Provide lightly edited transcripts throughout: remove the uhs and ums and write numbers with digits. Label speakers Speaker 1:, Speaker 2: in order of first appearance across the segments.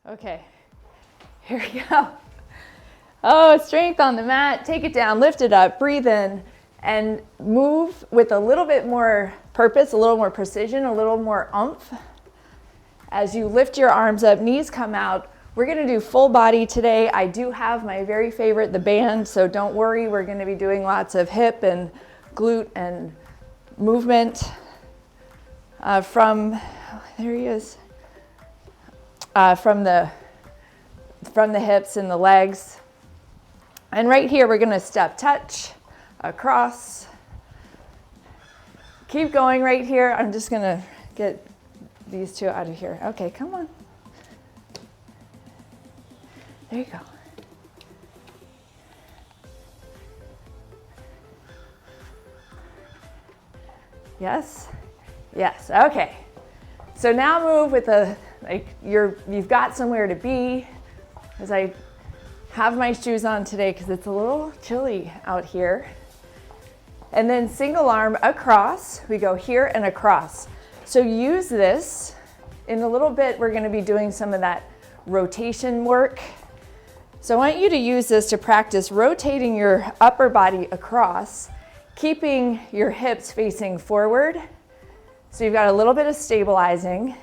Speaker 1: Okay, here we go. Oh, strength on the mat. Take it down, lift it up, breathe in, and move with a little bit more purpose, a little more precision, a little more oomph. As you lift your arms up, knees come out. We're gonna do full body today. I do have my very favorite, the band, so don't worry. We're gonna be doing lots of hip and glute and movement from the hips and the legs. And right here, we're gonna step touch across. Keep going right here. I'm just gonna get these two out of here. Okay, come on. There you go. Yes? Yes, okay. So now move with you've got somewhere to be. As I have my shoes on today because it's a little chilly out here. And then single arm across. We go here and across. So use this. In a little bit, we're gonna be doing some of that rotation work. So I want you to use this to practice rotating your upper body across, keeping your hips facing forward. So you've got a little bit of stabilizing.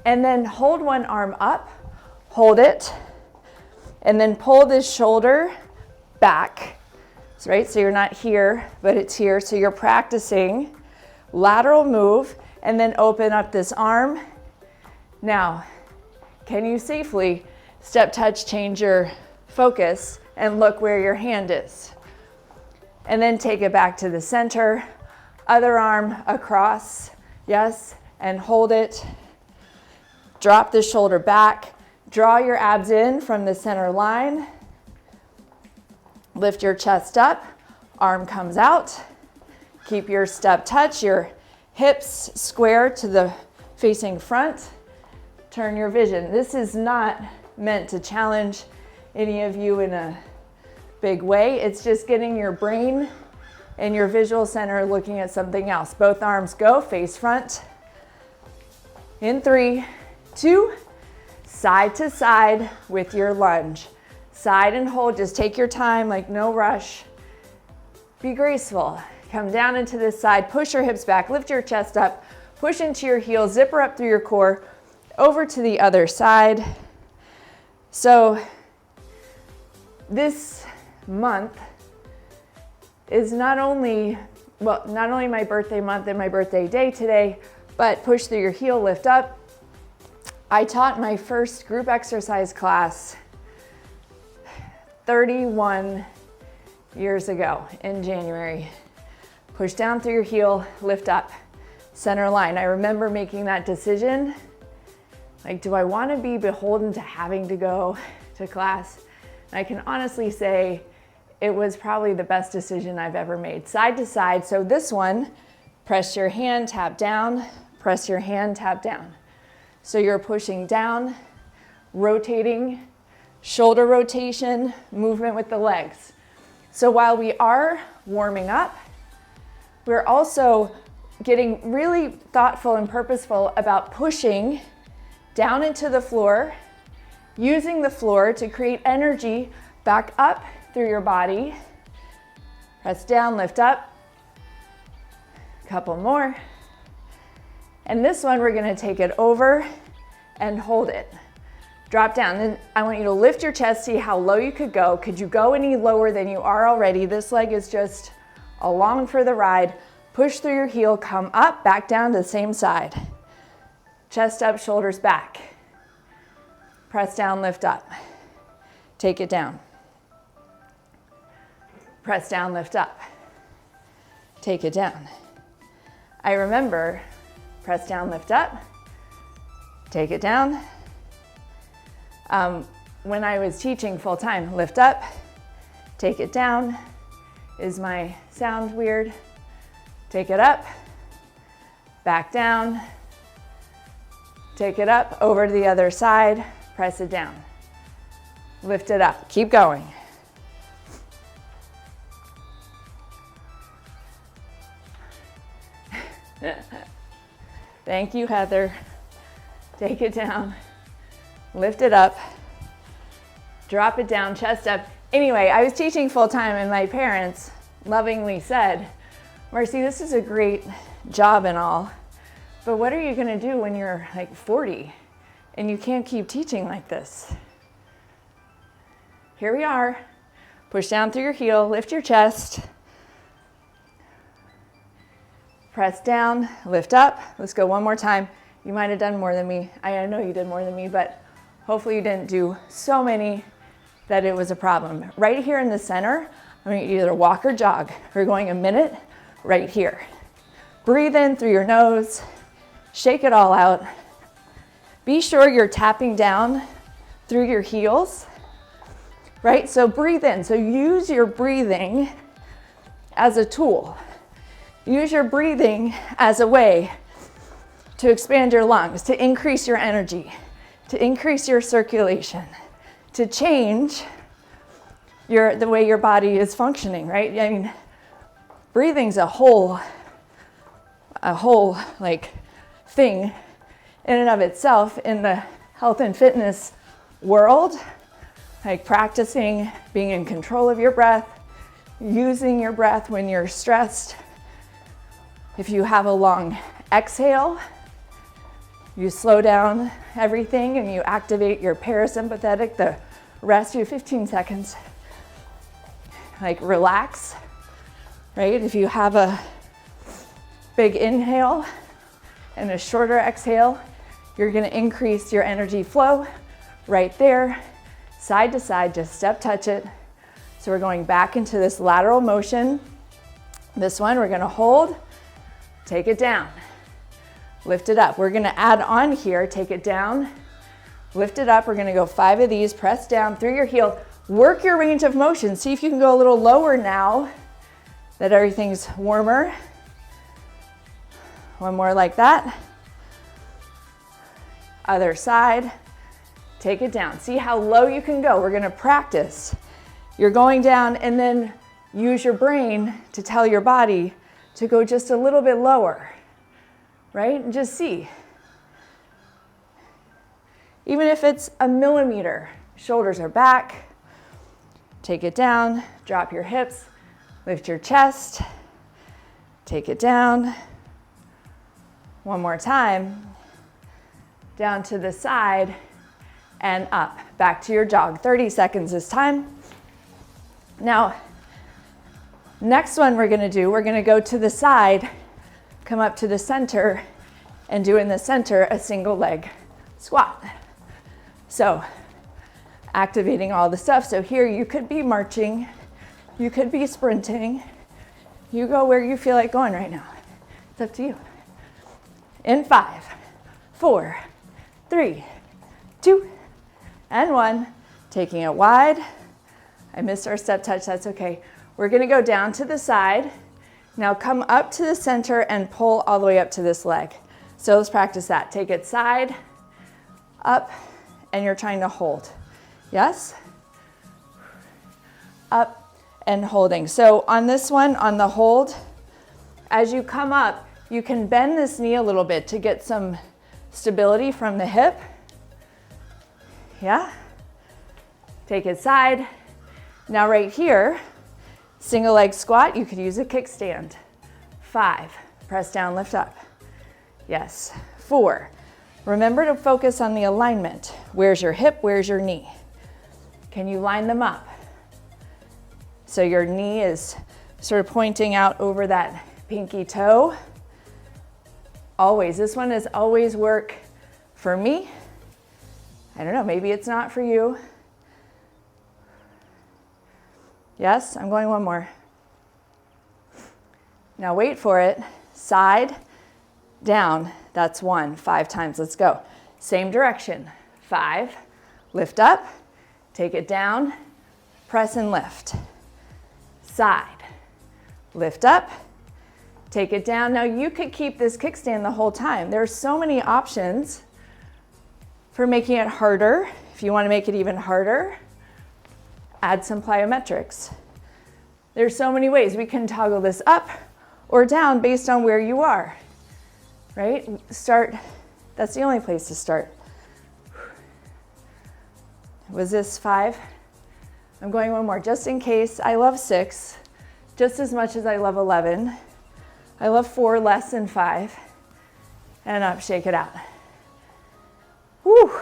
Speaker 1: And then hold one arm up, hold it, and then pull this shoulder back. So, right, so you're not here, but it's here. So you're practicing lateral move and then open up this arm. Now, can you safely step touch, change your focus and look where your hand is? And then take it back to the center. Other arm across, yes, and hold it. Drop the shoulder back. Draw your abs in from the center line. Lift your chest up, arm comes out. Keep your step touch, your hips square to the facing front. Turn your vision. This is not meant to challenge any of you in a big way. It's just getting your brain and your visual center looking at something else. Both arms go, face front. In 3, 2, side to side with your lunge. Side and hold, just take your time, like no rush. Be graceful. Come down into this side, push your hips back, lift your chest up, push into your heels, zipper up through your core, over to the other side. So this month is not only my birthday month and my birthday day today, but push through your heel, lift up. I taught my first group exercise class 31 years ago in January. Push down through your heel, lift up, center line. I remember making that decision. Like, do I want to be beholden to having to go to class? And I can honestly say it was probably the best decision I've ever made. Side to side. So this one, press your hand, tap down, press your hand, tap down. So you're pushing down, rotating, shoulder rotation, movement with the legs. So while we are warming up, we're also getting really thoughtful and purposeful about pushing down into the floor, using the floor to create energy back up through your body. Press down, lift up. Couple more. And this one, we're gonna take it over and hold it. Drop down. Then I want you to lift your chest, see how low you could go. Could you go any lower than you are already? This leg is just along for the ride. Push through your heel, come up, back down to the same side. Chest up, shoulders back. Press down, lift up. Take it down. Press down, lift up. Take it down. I remember, press down, lift up. Take it down. When I was teaching full time, lift up, take it down. Is my sound weird? Take it up, back down, take it up, over to the other side, press it down. Lift it up, keep going. Thank you, Heather. take it down, lift it up, drop it down, chest up. Anyway, I was teaching full time and my parents lovingly said, Marcy, this is a great job and all, but what are you gonna do when you're like 40 and you can't keep teaching like this? Here we are. Push down through your heel, lift your chest. Press down, lift up. Let's go one more time. You might have done more than me. I know you did more than me, but hopefully you didn't do so many that it was a problem. Right here in the center, I'm going to either walk or jog. We're going a minute right here. Breathe in through your nose, shake it all out. Be sure you're tapping down through your heels, right? So breathe in. So use your breathing as a tool. Use your breathing as a way to expand your lungs, to increase your energy, to increase your circulation, to change the way your body is functioning, right? I mean, breathing's a whole like thing in and of itself in the health and fitness world, like practicing being in control of your breath, using your breath when you're stressed. If you have a long exhale, you slow down everything and you activate your parasympathetic, the rest of 15 seconds. Like relax, right? If you have a big inhale and a shorter exhale, you're gonna increase your energy flow right there, side to side, just step touch it. So we're going back into this lateral motion. This one, we're gonna hold, take it down, lift it up. We're gonna add on here, take it down, lift it up. We're gonna go 5 of these, press down through your heel, work your range of motion. See if you can go a little lower now that everything's warmer. One more like that. Other side, take it down. See how low you can go. We're gonna practice. You're going down and then use your brain to tell your body to go just a little bit lower, right? And just see. Even if it's a millimeter, shoulders are back, take it down, drop your hips, lift your chest, take it down. One more time, down to the side and up, back to your jog. 30 seconds this time. Now, next one we're gonna go to the side, come up to the center, and do in the center a single leg squat. So, activating all the stuff. So here you could be marching, you could be sprinting. You go where you feel like going right now. It's up to you. In 5, 4, 3, 2, and 1. Taking it wide. I missed our step touch, that's okay. We're gonna go down to the side. Now come up to the center and pull all the way up to this leg. So let's practice that. Take it side, up, and you're trying to hold. Yes? Up and holding. So on this one, on the hold, as you come up, you can bend this knee a little bit to get some stability from the hip. Yeah? Take it side. Now right here, single leg squat, you could use a kickstand. 5, press down, lift up. Yes, 4. Remember to focus on the alignment. Where's your hip, where's your knee? Can you line them up? So your knee is sort of pointing out over that pinky toe. Always, this one is always work for me. I don't know, maybe it's not for you. Yes, I'm going one more. Now wait for it. Side, down, that's 1, 5 times, let's go. Same direction, 5, lift up, take it down, press and lift. Side, lift up, take it down. Now you could keep this kickstand the whole time. There's so many options for making it harder. If you want to make it even harder, add some plyometrics. There's so many ways we can toggle this up or down based on where you are, right? Start That's the only place to start. Was this 5? I'm going one more, just in case. I love 6, just as much as I love 11. I love 4 less than 5. And up, shake it out. Woo!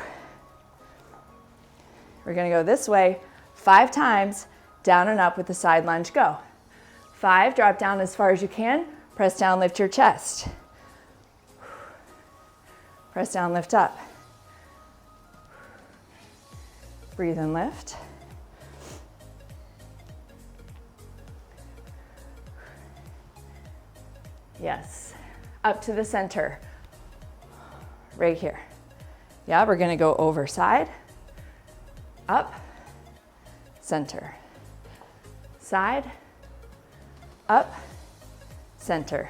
Speaker 1: We're gonna go this way 5 times, down and up with the side lunge, go. 5, drop down as far as you can, press down, lift your chest. Press down, lift up. Breathe and lift. Yes, up to the center, right here. Yeah, we're gonna go over side, up, center, side, up, center.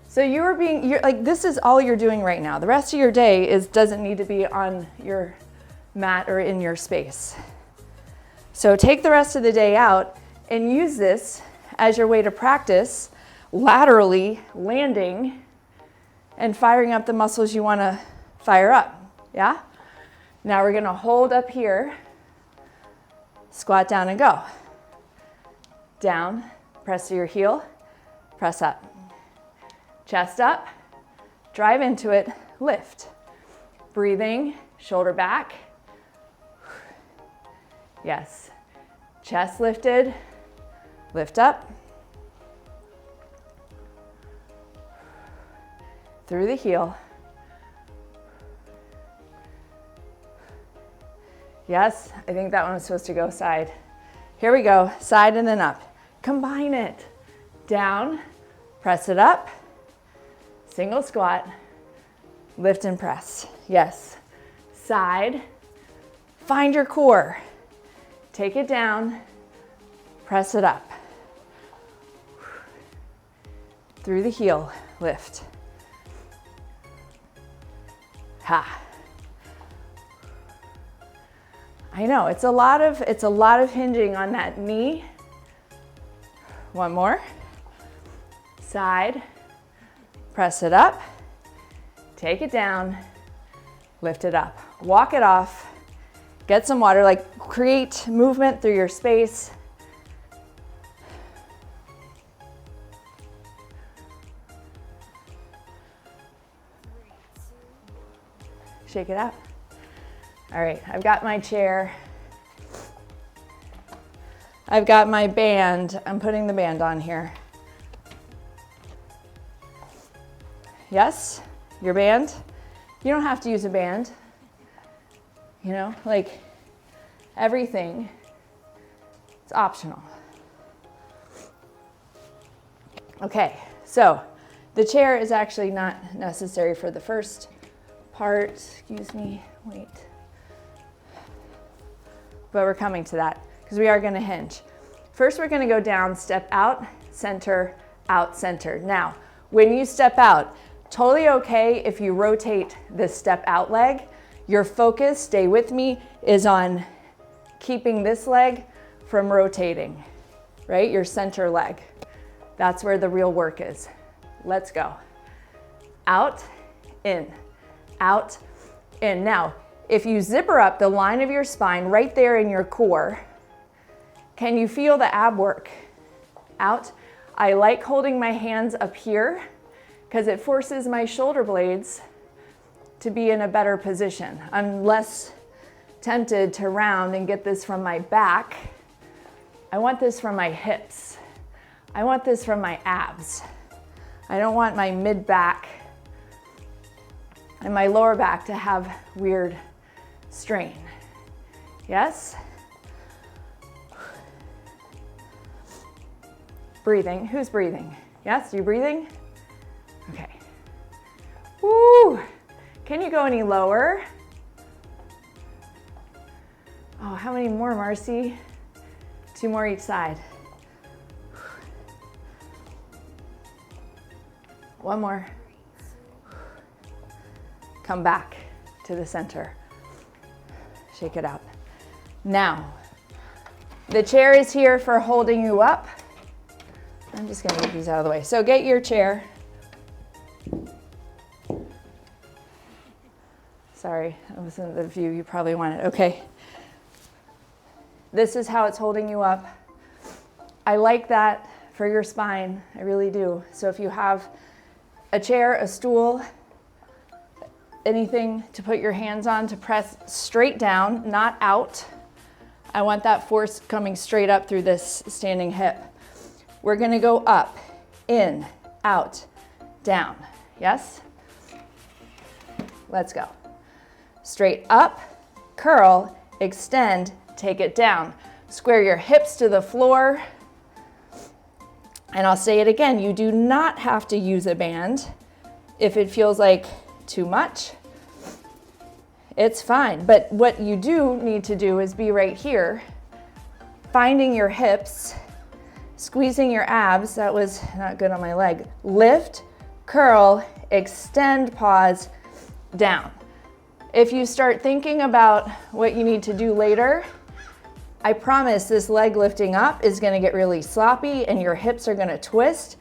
Speaker 1: So you're like, this is all you're doing right now. The rest of your day doesn't need to be on your mat or in your space. So take the rest of the day out and use this as your way to practice laterally landing and firing up the muscles you want to fire up. Yeah? Now we're going to hold up here, squat down and go. Down, press to your heel, press up. Chest up, drive into it, lift. Breathing, shoulder back. Yes. Chest lifted, lift up. Through the heel. Yes, I think that one was supposed to go side. Here we go, side and then up. Combine it. Down, press it up. Single squat, lift and press. Yes. Side, find your core. Take it down, press it up. Through the heel, lift. Ha. I know, it's a lot of hinging on that knee. One more. Side. Press it up, take it down, lift it up. Walk it off, get some water, like create movement through your space. Shake it out. All right, I've got my chair. I've got my band. I'm putting the band on here. Yes, your band. You don't have to use a band. You know, like everything, it's optional. Okay, so the chair is actually not necessary for the first part. Excuse me, wait. But we're coming to that because we are going to hinge. First, we're going to go down, step out, center, out, center. Now, when you step out, totally okay if you rotate the step out leg. Your focus, stay with me, is on keeping this leg from rotating, right? Your center leg. That's where the real work is. Let's go. Out, in, out, in. Now, if you zipper up the line of your spine right there in your core, can you feel the ab work? Out. I like holding my hands up here because it forces my shoulder blades to be in a better position. I'm less tempted to round and get this from my back. I want this from my hips. I want this from my abs. I don't want my mid-back and my lower back to have weird strain. Yes? Breathing. Who's breathing? Yes, you breathing? Okay. Woo! Can you go any lower? Oh, how many more, Marcy? 2 more each side. 1 more. Come back to the center. Shake it out. Now, the chair is here for holding you up. I'm just gonna get these out of the way. So get your chair. Sorry, that wasn't the view you probably wanted. Okay. This is how it's holding you up. I like that for your spine, I really do. So if you have a chair, a stool, anything to put your hands on to press straight down, not out. I want that force coming straight up through this standing hip. We're gonna go up, in, out, down. Yes? Let's go. Straight up, curl, extend, take it down. Square your hips to the floor. And I'll say it again, you do not have to use a band. If it feels like too much, it's fine. But what you do need to do is be right here, finding your hips, squeezing your abs. That was not good on my leg. Lift, curl, extend, pause, down. If you start thinking about what you need to do later, I promise this leg lifting up is gonna get really sloppy and your hips are gonna twist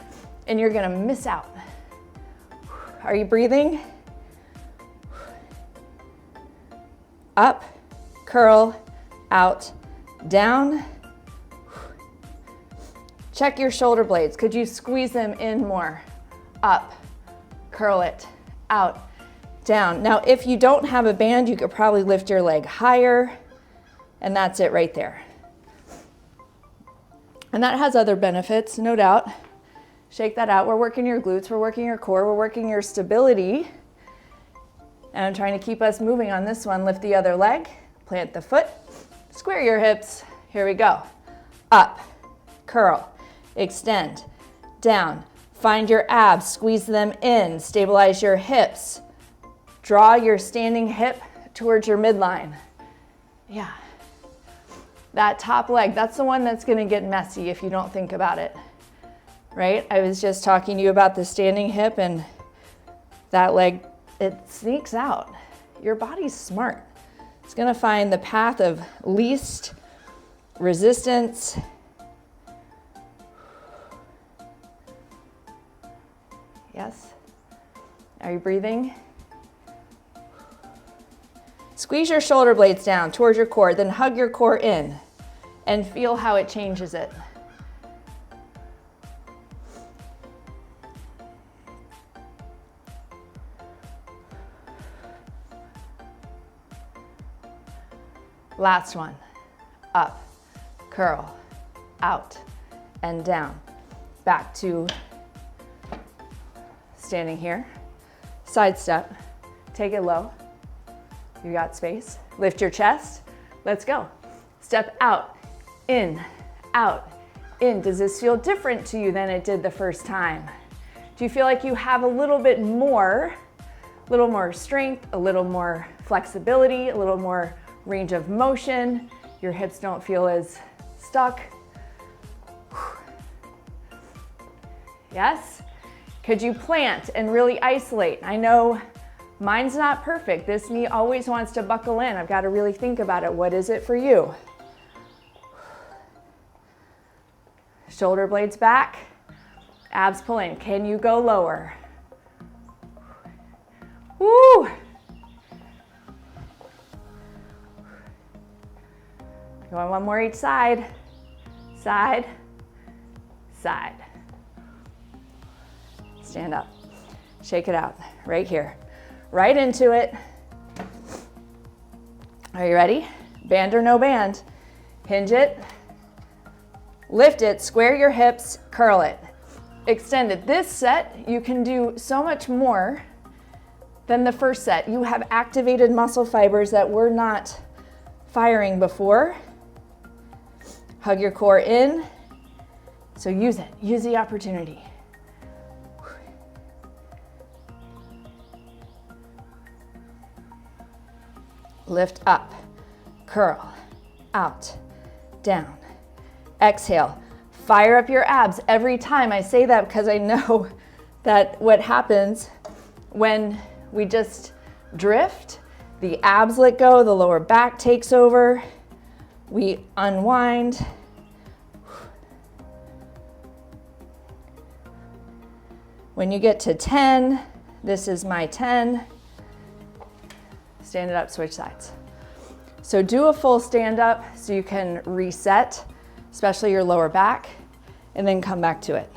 Speaker 1: and you're gonna miss out. Are you breathing? Up, curl, out, down. Check your shoulder blades. Could you squeeze them in more? Up, curl it, out, down. Now, if you don't have a band, you could probably lift your leg higher, and that's it right there. And that has other benefits, no doubt. Shake that out. We're working your glutes, we're working your core, we're working your stability. And I'm trying to keep us moving on this one. Lift the other leg, plant the foot, square your hips. Here we go. Up, curl, extend, down. Find your abs, squeeze them in, stabilize your hips. Draw your standing hip towards your midline. Yeah. That top leg, that's the one that's gonna get messy if you don't think about it, right? I was just talking to you about the standing hip and that leg, it sneaks out. Your body's smart. It's gonna find the path of least resistance. Yes? Are you breathing? Squeeze your shoulder blades down towards your core, then hug your core in and feel how it changes it. Last one. Up, curl, out, and down. Back to standing here. Side step. Take it low. You got space. Lift your chest. Let's go. Step out, in, out, in. Does this feel different to you than it did the first time? Do you feel like you have a little more strength, a little more flexibility, a little more range of motion? Your hips don't feel as stuck. Yes? Could you plant and really isolate? I know mine's not perfect. This knee always wants to buckle in. I've got to really think about it. What is it for you? Shoulder blades back, abs pull in. Can you go lower? Woo! Going one more each side. Side, side. Stand up. Shake it out right here. Right into it. Are you ready? Band or no band? Hinge it. Lift it, square your hips, curl it. Extend it. This set, you can do so much more than the first set. You have activated muscle fibers that were not firing before. Hug your core in. So use it. Use the opportunity. Lift up, curl, out, down. Exhale, fire up your abs every time. I say that because I know that what happens when we just drift, the abs let go, the lower back takes over, we unwind. When you get to 10, this is my 10. stand it up, switch sides. So do a full stand up so you can reset, especially your lower back, and then come back to it.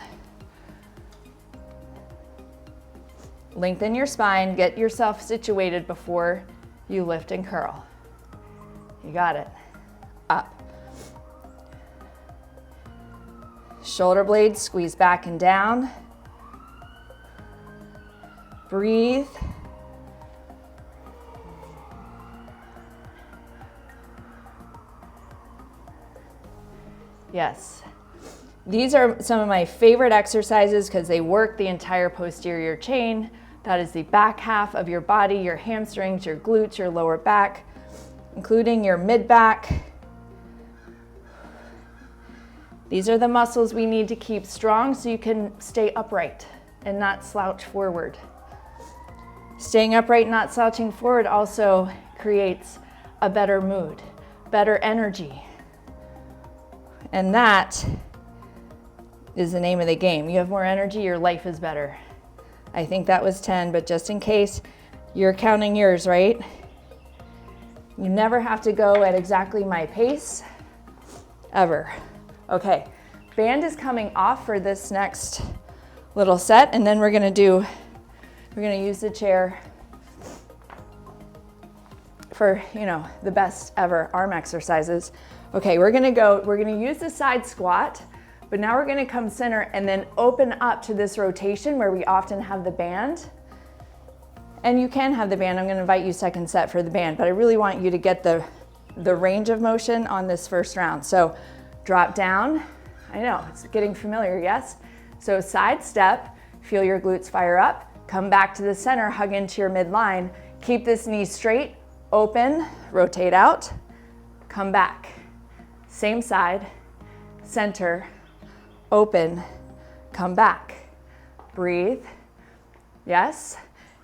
Speaker 1: Lengthen your spine, get yourself situated before you lift and curl. You got it. Up. Shoulder blades squeeze back and down. Breathe. Yes. These are some of my favorite exercises because they work the entire posterior chain. That is the back half of your body, your hamstrings, your glutes, your lower back, including your mid-back. These are the muscles we need to keep strong so you can stay upright and not slouch forward. Staying upright, not slouching forward also creates a better mood, better energy. And that is the name of the game. You have more energy, your life is better. I think that was 10, but just in case, you're counting yours, right? You never have to go at exactly my pace, ever. Okay, band is coming off for this next little set, and then we're gonna use the chair for, the best ever arm exercises. Okay, we're gonna use the side squat, but now we're gonna come center and then open up to this rotation where we often have the band. And you can have the band. I'm gonna invite you second set for the band, but I really want you to get the range of motion on this first round. So drop down. I know, it's getting familiar, yes? So side step, feel your glutes fire up, come back to the center, hug into your midline, keep this knee straight, open, rotate out, come back. Same side, center, open, come back. Breathe, yes?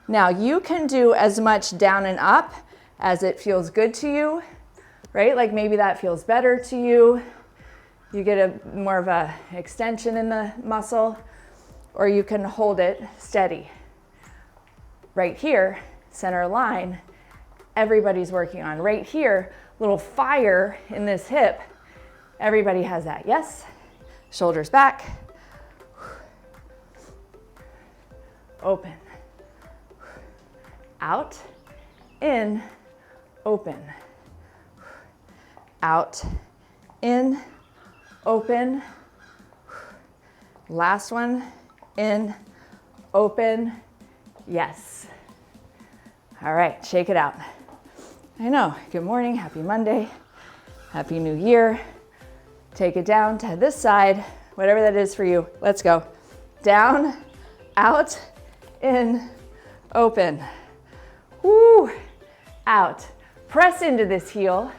Speaker 1: Now you can do as much down and up as it feels good to you, right? Like maybe that feels better to you. You get more of a extension in the muscle, or you can hold it steady. Right here, center line, everybody's working on. Right here, little fire in this hip, everybody has that, yes? Shoulders back, open, out, in, open, out, in, open, last one, in, open, yes. All right, shake it out. I know, good morning, happy Monday, happy new year. Take it down to this side, whatever that is for you. Let's go. Down, out, in, open. Woo, out. Press into this heel,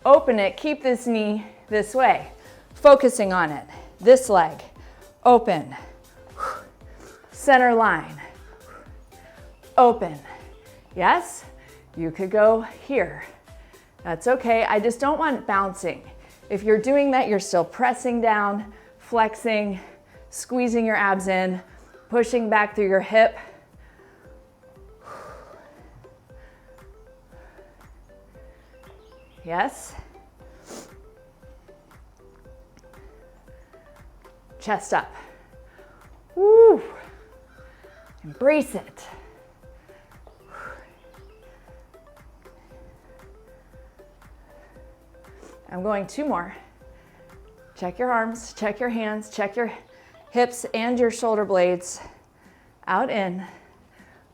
Speaker 1: open it, keep this knee this way, focusing on it. This leg, open, center line, open. Yes, you could go here. That's okay, I just don't want bouncing. If you're doing that, you're still pressing down, flexing, squeezing your abs in, pushing back through your hip. Yes. Chest up. Woo. Embrace it. I'm going 2 more. Check your arms, check your hands, check your hips and your shoulder blades. Out, in,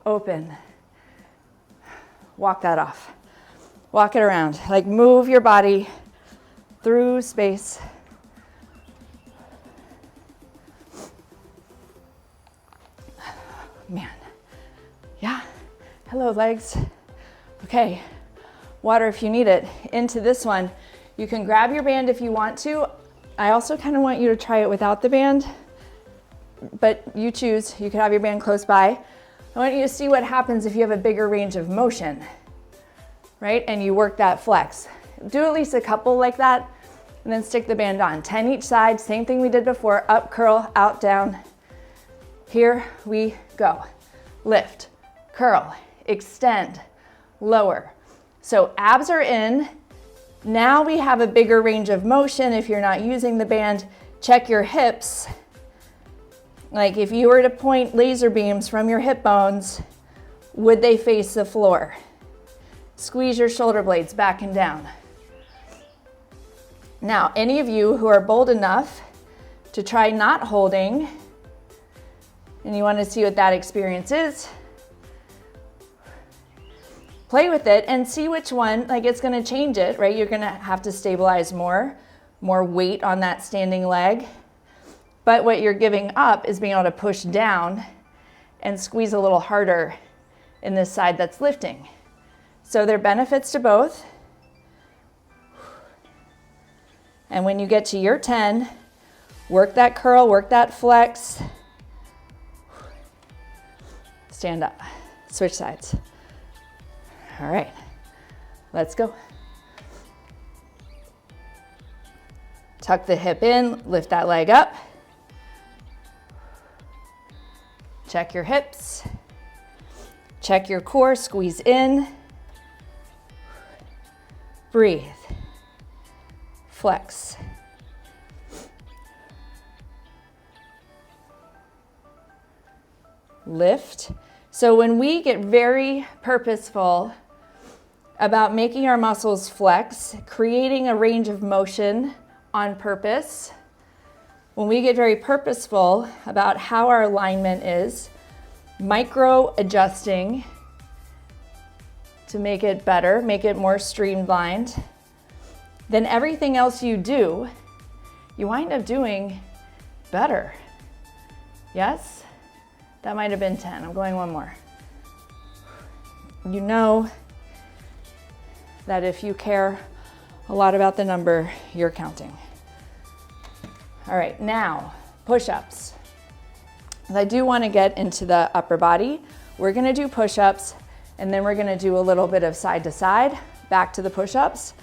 Speaker 1: open. Walk that off. Walk it around. Like move your body through space. Man. Yeah. Hello, legs. Okay. Water if you need it. Into this one. You can grab your band if you want to. I also kind of want you to try it without the band, but you choose. You could have your band close by. I want you to see what happens if you have a bigger range of motion, right? And you work that flex. Do at least a couple like that, and then stick the band on. 10 each side, same thing we did before. Up, curl, out, down. Here we go. Lift, curl, extend, lower. So abs are in. Now we have a bigger range of motion. If you're not using the band, check your hips. Like if you were to point laser beams from your hip bones, would they face the floor? Squeeze your shoulder blades back and down. Now, any of you who are bold enough to try not holding, and you want to see what that experience is, play with it and see which one, like it's going to change it, right? You're going to have to stabilize more weight on that standing leg. But what you're giving up is being able to push down and squeeze a little harder in this side that's lifting. So there are benefits to both. And when you get to your 10, work that curl, work that flex. Stand up, switch sides. All right, let's go. Tuck the hip in, lift that leg up. Check your hips. Check your core, squeeze in. Breathe. Flex. Lift. So when we get very purposeful about making our muscles flex, creating a range of motion on purpose, when we get very purposeful about how our alignment is, micro adjusting to make it better, make it more streamlined, then everything else you do, you wind up doing better. Yes? That might have been 10. I'm going one more. You know that if you care a lot about the number, you're counting. All right, now push-ups. I do want to get into the upper body. We're going to do push-ups, and then we're going to do a little bit of side to side, back to the push-ups.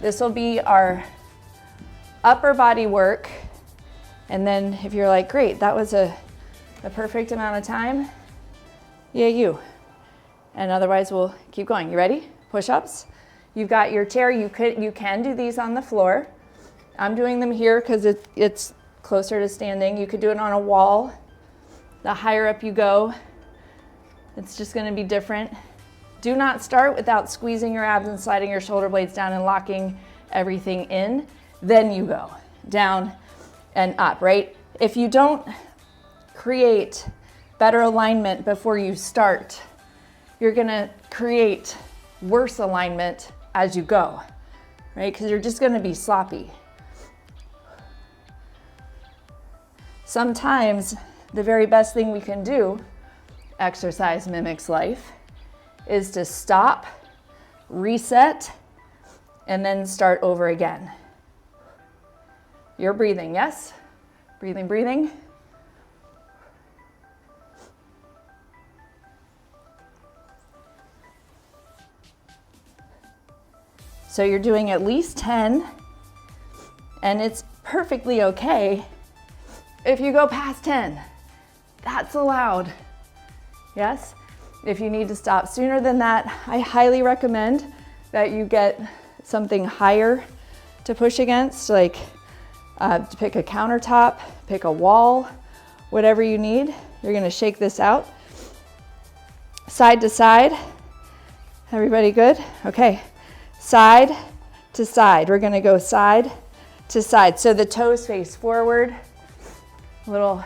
Speaker 1: This will be our upper body work. And then if you're like, great, that was a perfect amount of time, yeah, you. And otherwise we'll keep going. You ready? Push-ups. You've got your chair. You can do these on the floor. I'm doing them here because it's closer to standing. You could do it on a wall. The higher up you go, it's just going to be different. Do not start without squeezing your abs and sliding your shoulder blades down and locking everything in. Then you go down and up, right? If you don't create better alignment before you start, you're going to create worse alignment as you go, right? Because you're just going to be sloppy. Sometimes the very best thing we can do, exercise mimics life, is to stop, reset, and then start over again. You're breathing, yes? Breathing, breathing. So you're doing at least 10, and it's perfectly okay if you go past 10. That's allowed, yes? If you need to stop sooner than that, I highly recommend that you get something higher to push against, like to pick a countertop, pick a wall, whatever you need. You're gonna shake this out. Side to side. Everybody good? Okay. Side to side. We're gonna go side to side. So the toes face forward. A little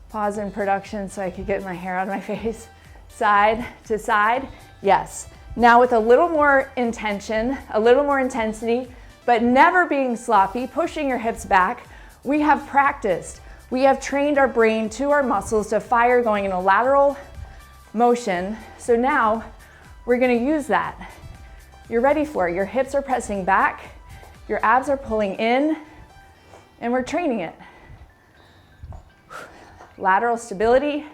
Speaker 1: pause in production so I could get my hair out of my face. Side to side, yes. Now with a little more intention, a little more intensity, but never being sloppy, pushing your hips back, we have practiced. We have trained our brain to our muscles to fire going in a lateral motion. So now we're gonna use that. You're ready for it. Your hips are pressing back, your abs are pulling in, and we're training it. Lateral stability,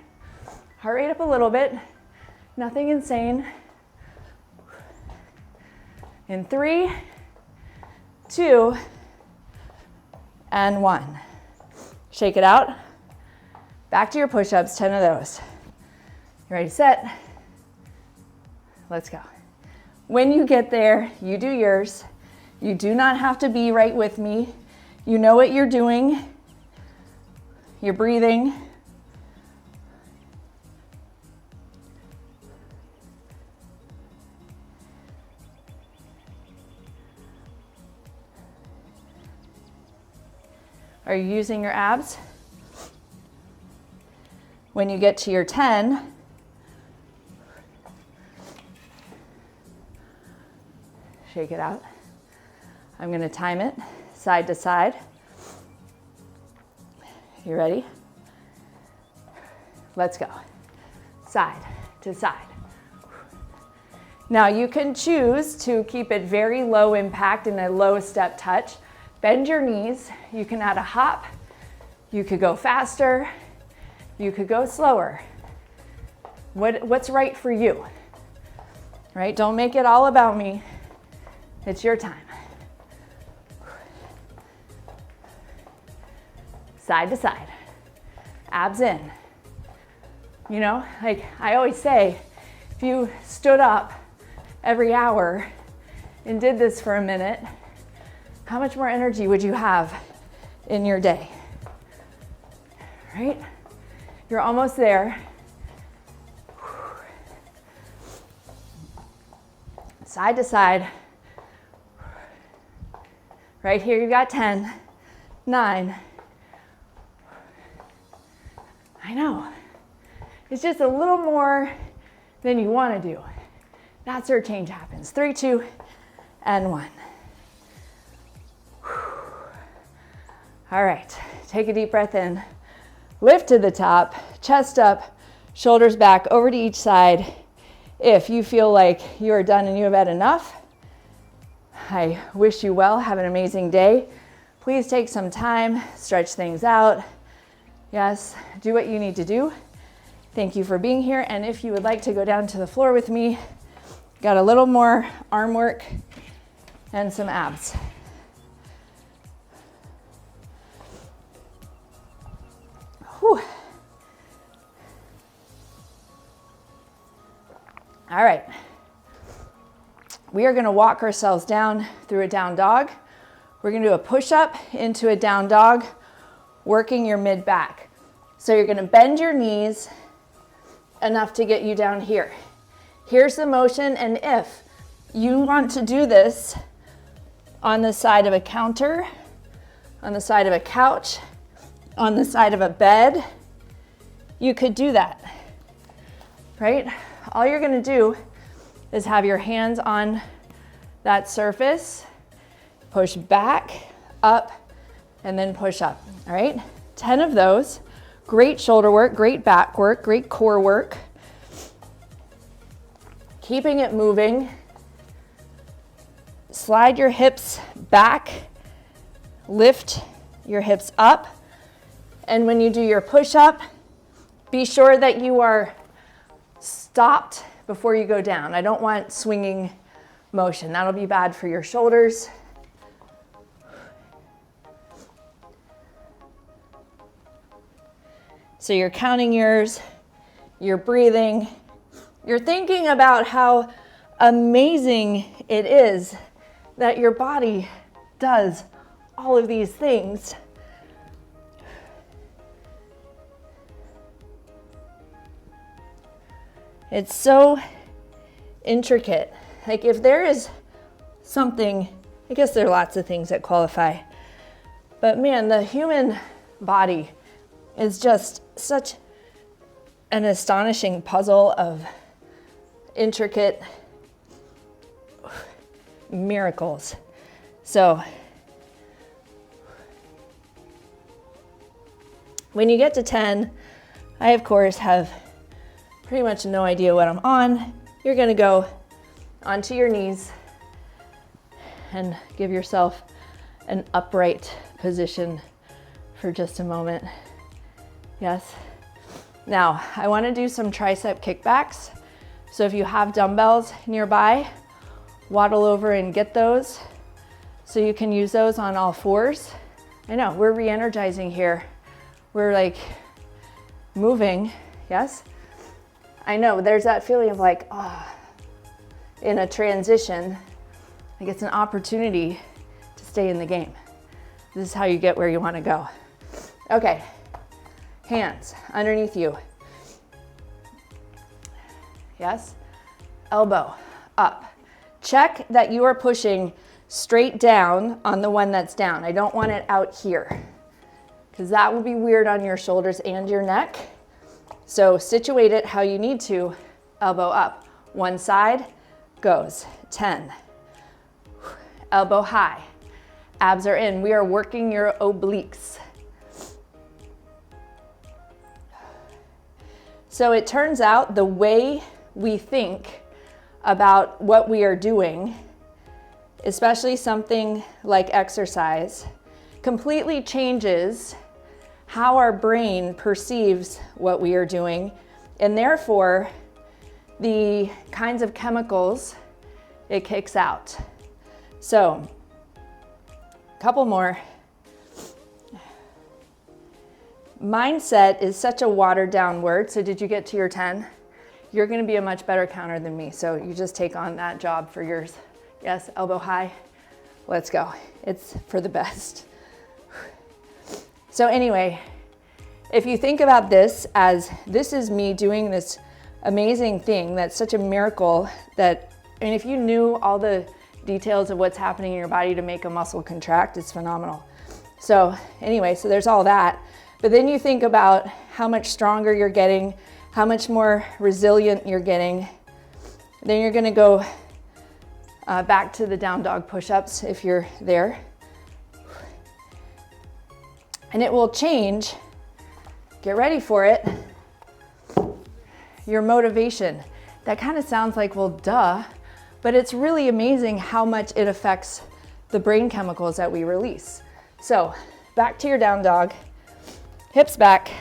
Speaker 1: heart rate up a little bit, nothing insane. In 3, 2, and 1. Shake it out. Back to your push-ups, 10 of those. You ready, set? Let's go. When you get there, you do yours. You do not have to be right with me. You know what you're doing. You're breathing. Are you using your abs? When you get to your 10, shake it out. I'm going to time it side to side. You ready? Let's go. Side to side. Now you can choose to keep it very low impact and a low step touch. Bend your knees. You can add a hop. You could go faster. You could go slower. What's right for you? Right? Don't make it all about me. It's your time. Side to side. Abs in. You know, like I always say, if you stood up every hour and did this for a minute, how much more energy would you have in your day? Right? You're almost there. Side to side. Right here you got 10, 9. I know. It's just a little more than you want to do. That's where change happens. 3, 2, and 1. All right, take a deep breath in. Lift to the top, chest up, shoulders back, over to each side. If you feel like you are done and you have had enough, I wish you well. Have an amazing day. Please take some time, stretch things out. Yes, do what you need to do. Thank you for being here. And if you would like to go down to the floor with me, got a little more arm work and some abs. Whew. All right. We are going to walk ourselves down through a down dog. We're going to do a push-up into a down dog, working your mid-back. So you're going to bend your knees enough to get you down here. Here's the motion, and if you want to do this on the side of a counter, on the side of a couch, on the side of a bed, you could do that, right? All you're going to do is have your hands on that surface, push back, up, and then push up, all right? 10 of those. Great shoulder work, great back work, great core work. Keeping it moving. Slide your hips back, lift your hips up, and when you do your push-up, be sure that you are stopped before you go down. I don't want swinging motion. That'll be bad for your shoulders. So you're counting yours, you're breathing, you're thinking about how amazing it is that your body does all of these things. It's so intricate. Like if there is something, I guess there are lots of things that qualify, but man, the human body is just such an astonishing puzzle of intricate miracles. So when you get to 10, I of course have pretty much no idea what I'm on. You're gonna go onto your knees and give yourself an upright position for just a moment. Yes. Now, I want to do some tricep kickbacks. So if you have dumbbells nearby, waddle over and get those so you can use those on all fours. I know, we're re-energizing here. We're like moving, yes? I know, there's that feeling of like, oh, in a transition, like it's an opportunity to stay in the game. This is how you get where you want to go. Okay, hands underneath you. Yes, elbow up. Check that you are pushing straight down on the one that's down. I don't want it out here because that will be weird on your shoulders and your neck. So situate it how you need to, elbow up. One side goes, 10. Elbow high, abs are in. We are working your obliques. So it turns out the way we think about what we are doing, especially something like exercise, completely changes how our brain perceives what we are doing, and therefore the kinds of chemicals it kicks out. So, a couple more. Mindset is such a watered down word. So did you get to your 10? You're gonna be a much better counter than me. So you just take on that job for yours. Yes, elbow high. Let's go. It's for the best. So anyway, if you think about this as this is me doing this amazing thing, that's such a miracle that, I mean, if you knew all the details of what's happening in your body to make a muscle contract, it's phenomenal. So anyway, so there's all that. But then you think about how much stronger you're getting, how much more resilient you're getting. Then you're gonna go back to the down dog push-ups if you're there. And it will change, get ready for it, your motivation. That kind of sounds like, well, duh, but it's really amazing how much it affects the brain chemicals that we release. So back to your down dog. Hips back,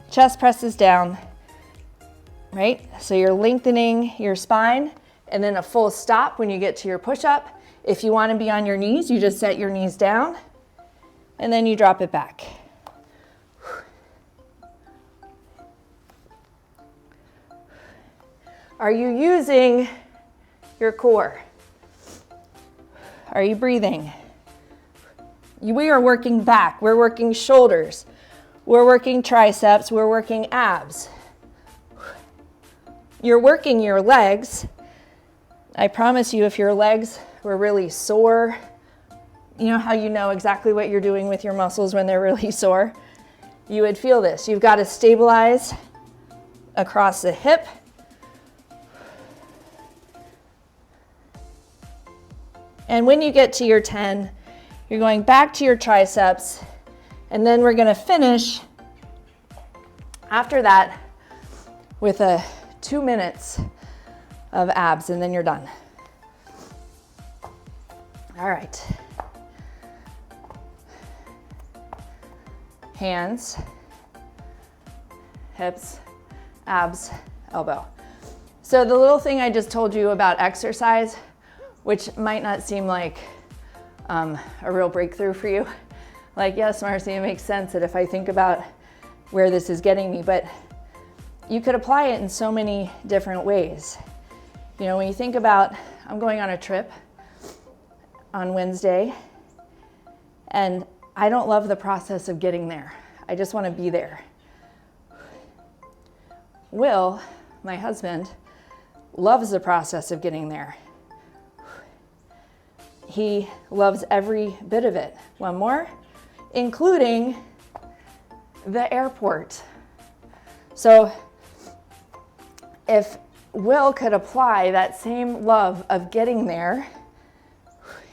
Speaker 1: chest presses down, right? So you're lengthening your spine, and then a full stop when you get to your push-up. If you want to be on your knees, you just set your knees down, and then you drop it back. Are you using your core? Are you breathing? We are working back, we're working shoulders. We're working triceps, we're working abs. You're working your legs. I promise you, if your legs were really sore, you know how you know exactly what you're doing with your muscles when they're really sore? You would feel this. You've got to stabilize across the hip. And when you get to your 10, you're going back to your triceps. And then we're gonna finish after that with 2 minutes of abs, and then you're done. All right. Hands, hips, abs, elbow. So the little thing I just told you about exercise, which might not seem like a real breakthrough for you, like, yes, Marcy, it makes sense that if I think about where this is getting me, but you could apply it in so many different ways. You know, when you think about, I'm going on a trip on Wednesday, and I don't love the process of getting there. I just want to be there. Will, my husband, loves the process of getting there. He loves every bit of it. One more. Including the airport. So if Will could apply that same love of getting there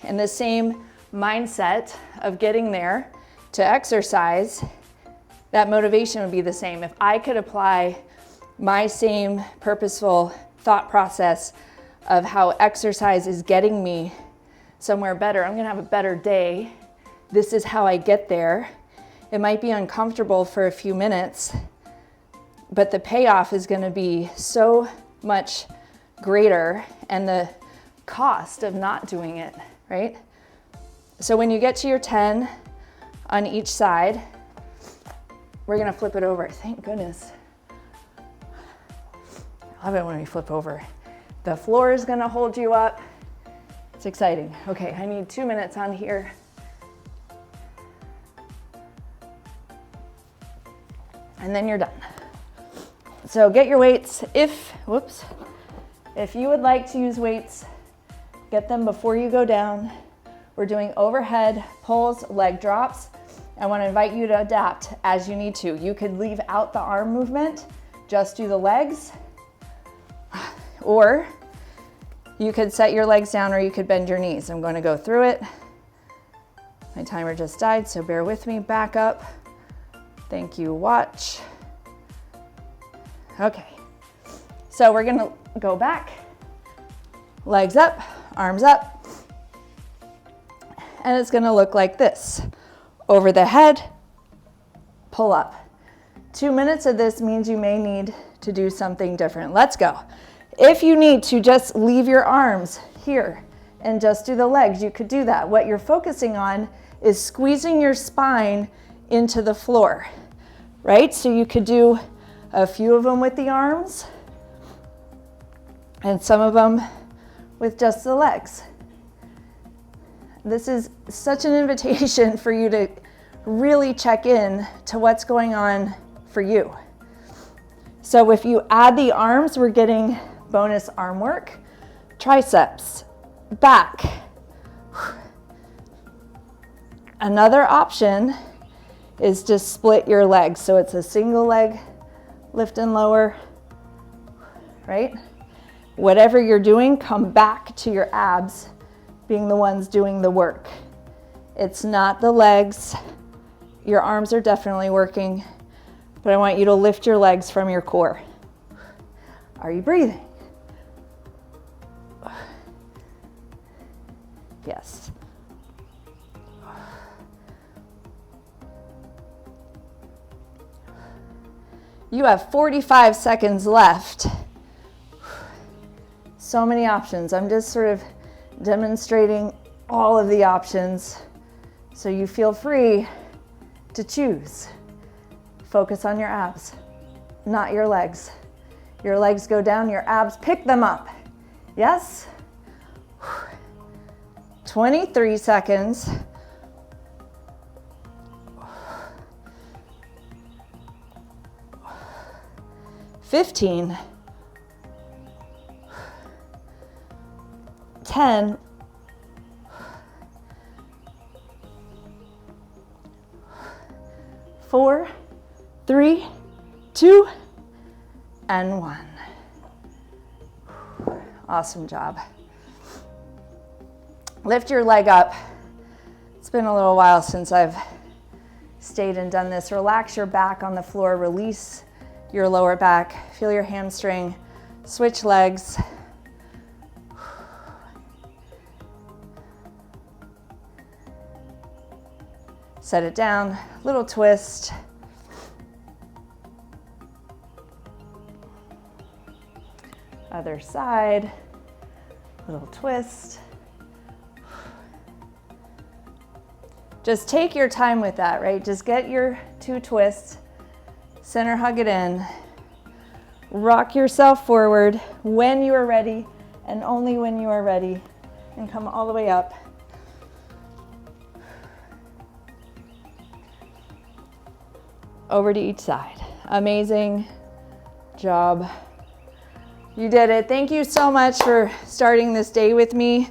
Speaker 1: and the same mindset of getting there to exercise, that motivation would be the same. If I could apply my same purposeful thought process of how exercise is getting me somewhere better, I'm gonna have a better day. This is how I get there. It might be uncomfortable for a few minutes, but the payoff is going to be so much greater, and the cost of not doing it, right? So when you get to your 10 on each side, we're going to flip it over. Thank goodness. I love it when we flip over. The floor is gonna hold you up. It's exciting. Okay, I need 2 minutes on here. And then you're done. So get your weights. If you would like to use weights, get them before you go down. We're doing overhead pulls, leg drops. I want to invite you to adapt as you need to. You could leave out the arm movement, just do the legs, or you could set your legs down or you could bend your knees. I'm going to go through it. My timer just died, so bear with me. Back up. Thank you, watch. Okay, so we're gonna go back, legs up, arms up, and it's gonna look like this. Over the head, pull up. 2 minutes of this means you may need to do something different. Let's go. If you need to just leave your arms here and just do the legs, you could do that. What you're focusing on is squeezing your spine into the floor, right? So you could do a few of them with the arms and some of them with just the legs. This is such an invitation for you to really check in to what's going on for you. So if you add the arms, we're getting bonus arm work, triceps, back. Another option is to split your legs. So it's a single leg lift and lower, right? Whatever you're doing, come back to your abs being the ones doing the work. It's not the legs. Your arms are definitely working, but I want you to lift your legs from your core. Are you breathing? Yes. You have 45 seconds left. So many options. I'm just sort of demonstrating all of the options so you feel free to choose. Focus on your abs, not your legs. Your legs go down, your abs pick them up. Yes? 23 seconds. 15, 10, 4, 3, 2, and 1. Awesome job. Lift your leg up. It's been a little while since I've stayed and done this. Relax your back on the floor. Release your lower back. Feel your hamstring. Switch legs. Set it down. Little twist. Other side. Little twist. Just take your time with that, right? Just get your 2 twists. Center hug it in. Rock yourself forward when you are ready and only when you are ready. And come all the way up. Over to each side. Amazing job. You did it. Thank you so much for starting this day with me.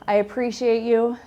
Speaker 1: I appreciate you.